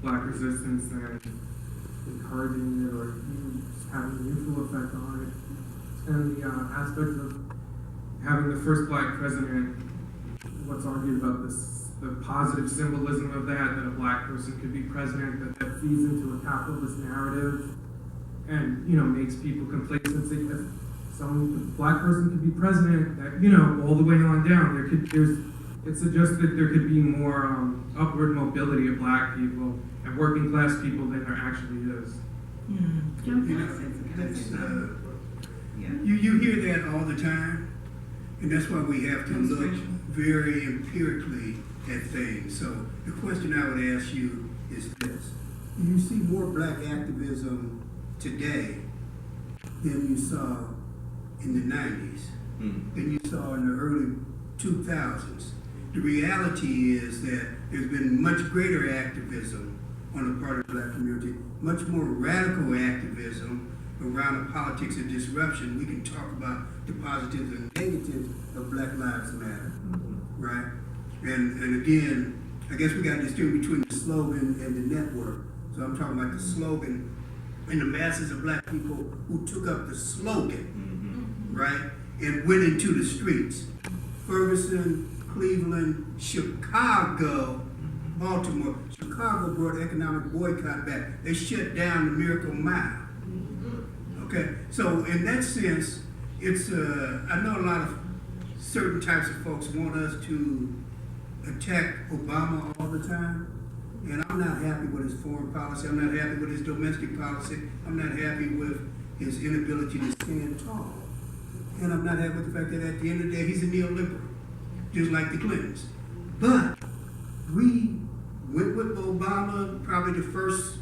black resistance and encouraging it or even just having a neutral effect on it. And the aspect of having the first black president, what's argued about this, the positive symbolism of that a black person could be president, that feeds into a capitalist narrative and, you know, makes people complacent. If some black person could be president, that, you know, all the way on down, it suggests that there could be more upward mobility of black people and working class people than there actually is. You hear that all the time, and that's why we have to look very empirically at things. So the question I would ask you is this: do you see more black activism today than you saw in the 90s, than you saw in the early 2000s? The reality is that there's been much greater activism on the part of the black community, much more radical activism around the politics of disruption. We can talk about the positives and negatives of Black Lives Matter, right? And again, I guess we got to distinguish between the slogan and the network. So I'm talking about the slogan and the masses of black people who took up the slogan, right? And went into the streets. Ferguson, Cleveland, Chicago, Baltimore. Chicago brought economic boycott back. They shut down the Miracle Mile. Okay, so in that sense, it's, I know a lot of certain types of folks want us to attack Obama all the time, and I'm not happy with his foreign policy. I'm not happy with his domestic policy. I'm not happy with his inability to stand tall. And I'm not happy with the fact that at the end of the day, he's a neoliberal, just like the Clintons. But we went with Obama, probably the first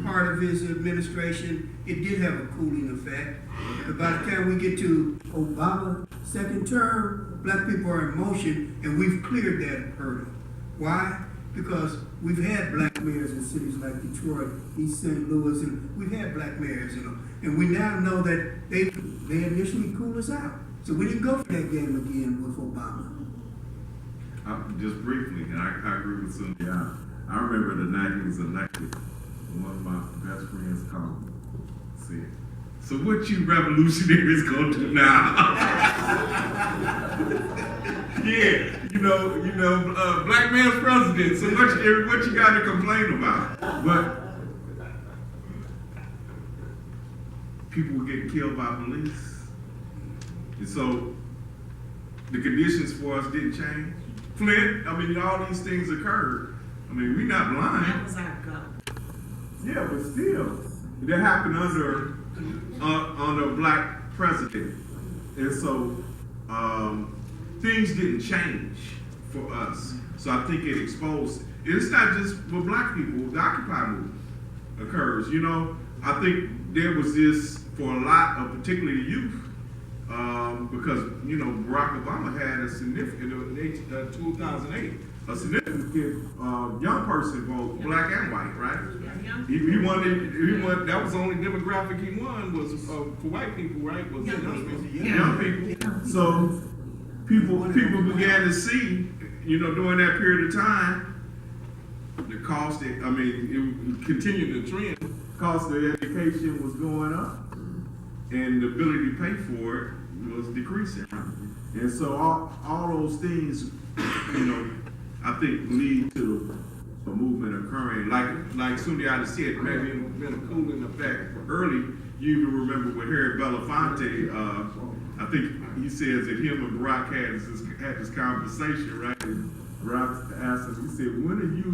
part of his administration. It did have a cooling effect. But by the time we get to Obama's second term, black people are in motion, and we've cleared that hurdle. Why? Because we've had black mayors in cities like Detroit, East St. Louis, and we've had black mayors, you know, and we now know that they initially cooled us out. So we didn't go for that game again with Obama. Just briefly, and I agree with Sundiata. I remember the night he was elected, one of my best friends called me, said, "So what you revolutionaries gonna do now?" Yeah, you know, black man's president. So what you got to complain about? But people were getting killed by police, and so the conditions for us didn't change. Flint, I mean, all these things occurred. I mean, we're not blind. That was our goal. Yeah, but still, that happened under a black president, and so things didn't change for us. So I think it exposed. It's not just for black people. The Occupy movement occurs. You know, I think there was this for a lot of particularly youth. Because, you know, Barack Obama had a significant, in 2008, a significant young person vote, black and white, right? Yeah, He wanted, that was the only demographic he won was for white people, right? Was young people. So people began to see, you know, during that period of time, the cost, it continued the trend, cost of education was going up, and the ability to pay for it was decreasing. And so all those things, you know, I think lead to a movement occurring. Like Sundiata said, maybe been a cooling effect early. You even remember with Harry Belafonte, I think he says that him and Barack had this conversation, right? And Barack asked him, he said, "When are you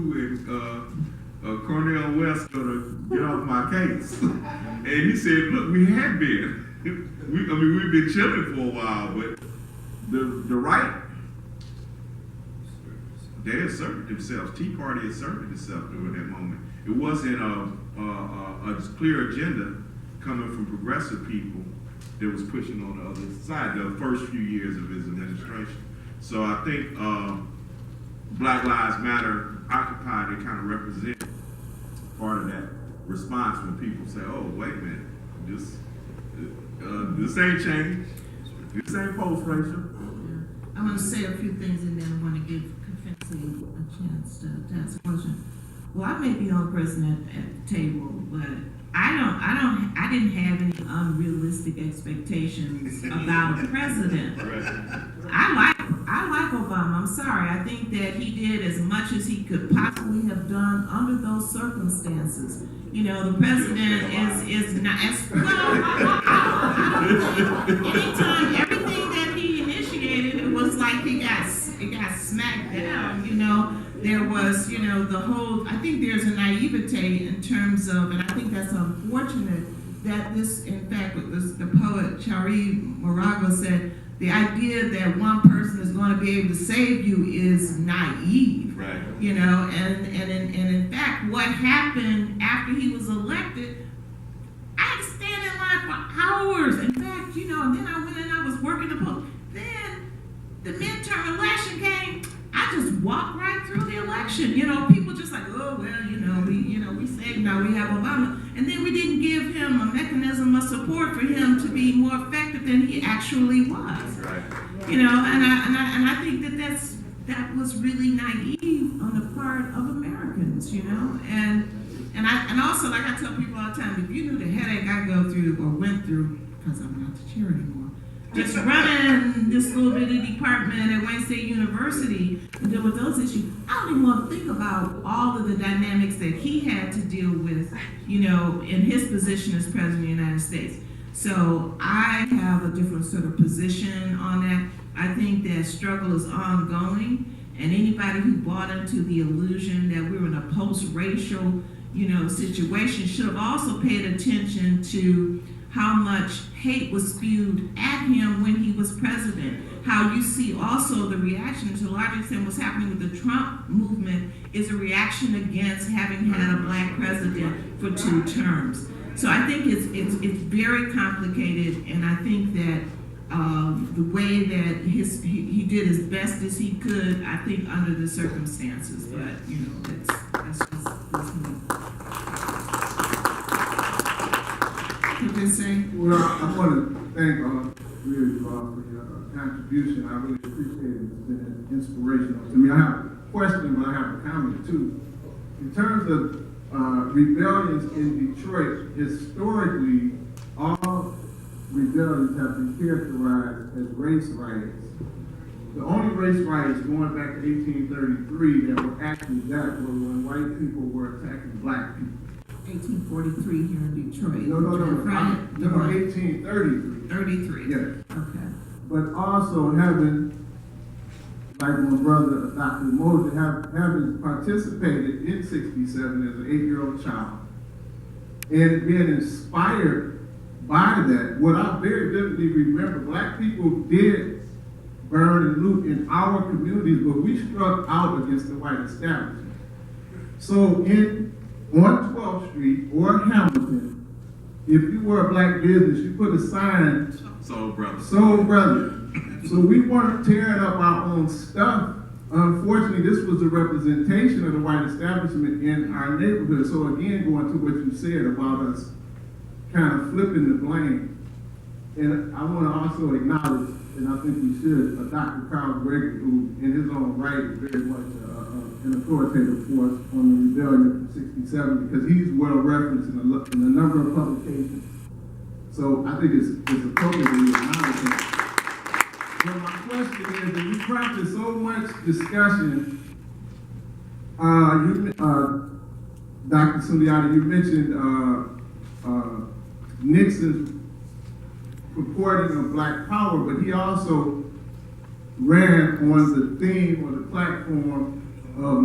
and Cornel West gonna get off my case?" And he said, "Look, we had been. We've been chilling for a while, but the right, they asserted themselves. Tea Party asserted itself during that moment. It wasn't a clear agenda coming from progressive people that was pushing on the other side the first few years of his administration. So I think Black Lives Matter, Occupy, they kind of represent part of that response when people say, "Oh, wait a minute, this ain't change. This ain't post-racial." I want to say a few things and then I want to give Confetti a chance to ask a question. well, I may be on president at the table, but I didn't have any unrealistic expectations about a president. I like Obama. I'm sorry. I think that he did as much as he could possibly have done under those circumstances. You know, the president is not as well. Anytime, everything that he initiated, it was like it got smacked down. You know, there was, you know, the whole. I think there's a naivete in terms of, and I think that's unfortunate that this, in fact, the poet Chari Moraga said, the idea that one person is going to be able to save you is naive. Right. You know, and in fact, what happened after he was elected, I had to stand in line for hours. In fact, you know, and then I went and I was working the poll. Then the midterm election came. I just walked right through the election. You know, people just like, oh well, we said now we have Obama, and then we didn't give him a mechanism of support for him to be more effective than he actually was. Right. You know, and I think that was really naive on the part of Americans. You know, and also, like I tell people all the time, if you knew the headache I go through or went through, because I'm not the chair anymore, just running this little bitty department at Wayne State University and deal with those issues, I don't even want to think about all of the dynamics that he had to deal with, you know, in his position as President of the United States. So I have a different sort of position on that. I think that struggle is ongoing, and anybody who bought into the illusion that we're in a post-racial, you know, situation should have also paid attention to how much hate was spewed at him when he was president. How you see also the reaction to a large extent what's happening with the Trump movement is a reaction against having had a black president for 2 terms. So I think it's very complicated, and I think that the way that he did as best as he could, I think under the circumstances, but you know, that's me. Well, I want to thank really for your contribution. I really appreciate it. It's been inspirational to me. I have a question, but I have a comment too. In terms of rebellions in Detroit, historically, all rebellions have been characterized as race riots. The only race riots going back to 1833 that were actually that were when white people were attacking black people. 1843 here in Detroit. No, 1833. 33. Yes. Okay. But also having, like my brother, Dr. Umoja, having participated in 67 as an 8-year-old child, and being inspired by that, what I very vividly remember, black people did burn and loot in our communities, but we struck out against the white establishment. So on 12th Street or Hamilton, if you were a black business, you put a sign, Soul Brother. Soul Brother. So we weren't tearing up our own stuff. Unfortunately, this was a representation of the white establishment in our neighborhood. So again, going to what you said about us kind of flipping the blame. And I want to also acknowledge, and I think we should, Dr. Carl Gregory, who in his own right is very much an authoritative force on the rebellion of 67, because he's well referenced in a number of publications. So I think it's appropriate that we acknowledge him. So my question is, that you prompted so much discussion, Dr. Sundiata, you mentioned Nixon's purporting of black power, but he also ran on the theme or the platform of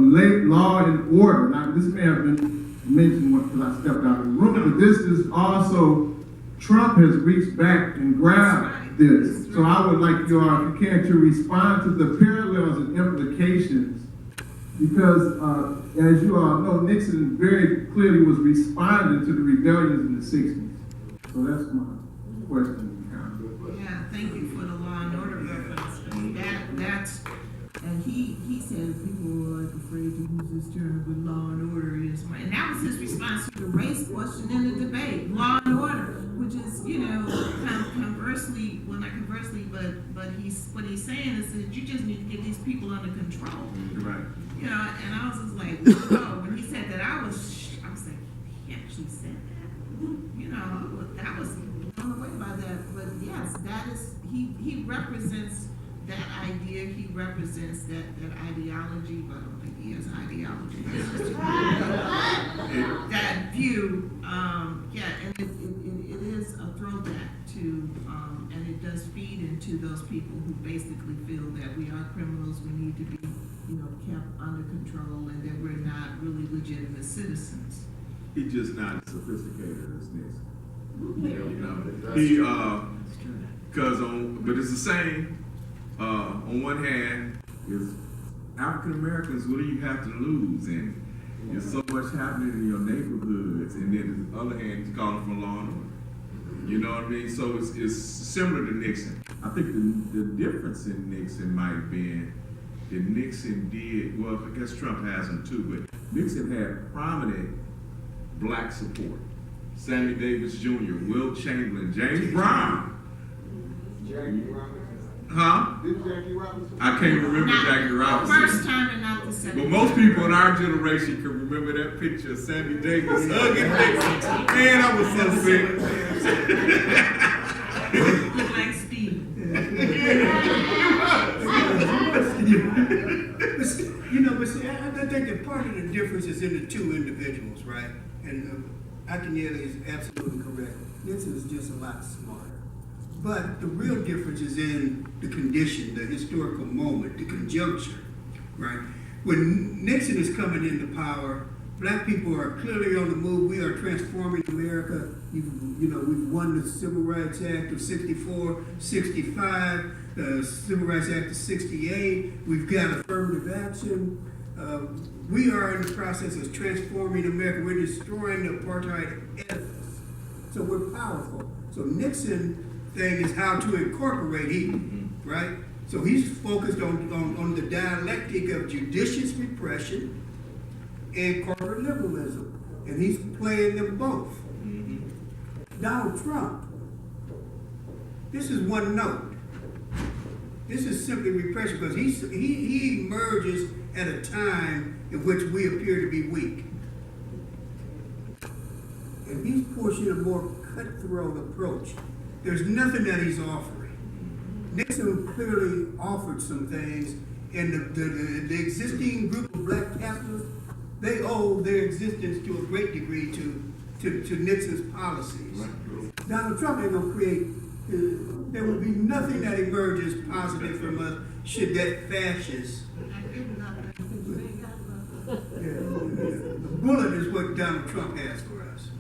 law and order. Now, this may have been mentioned because I stepped out of the room, but this is also, Trump has reached back and grabbed this. So I would like you all, if you can, to respond to the parallels and implications, because as you all know, Nixon very clearly was responding to the rebellions in the 60s. So that's my question. Yeah, thank you for the law and order reference. That's, and he said people were like afraid to use this term, but law and order is my, and that was his response to the race question in the debate, law and order, which is, you know, kind of conversely, well not conversely, but what he's saying is that you just need to get these people under control. Right. You know, and I was just like, whoa, when he said that, I represents that idea, he represents that ideology, but I don't think he has ideology. That view, and it is a throwback to, and it does feed into those people who basically feel that we are criminals, we need to be, kept under control, and that we're not really legitimate citizens. He's just not as sophisticated as this. But it's the same. On one hand, is African Americans, what do you have to lose? And there's so much happening in your neighborhoods, and then on the other hand, he's calling for law and order. You know what I mean? So it's similar to Nixon. I think the difference in Nixon might have been that Nixon did, well, I guess Trump has them too, but Nixon had prominent black support. Sammy Davis Jr., Will Chamberlain, James Brown. Jackie Robinson. Huh? Did Jackie Robinson? I can't remember Jackie Robinson. The first time and not the second. But most people in our generation can remember that picture of Sammy Davis hugging Nixon. Man, I was so sick. Look like Steve. But see, I think that part of the difference is in the two individuals, right? And Akinyele is absolutely correct. Nixon is just a lot smarter. But the real difference is in the condition, the historical moment, the conjuncture, right? When Nixon is coming into power, black people are clearly on the move. We are transforming America. We've won the Civil Rights Act of 64, 65, the Civil Rights Act of 68. We've got affirmative action. We are in the process of transforming America. We're destroying the apartheid edifice. So we're powerful. So Nixon thing is how to incorporate heat, right? So he's focused on the dialectic of judicious repression and corporate liberalism, and he's playing them both. Donald Trump, this is one note. This is simply repression because he emerges at a time in which we appear to be weak. And he's pushing a more cutthroat approach. There's nothing that he's offering. Nixon clearly offered some things, and the existing group of black capitalists, they owe their existence to a great degree to Nixon's policies. Right. Donald Trump ain't gonna create, there will be nothing that emerges positive from us should that fascist. The bullet is what Donald Trump has for us.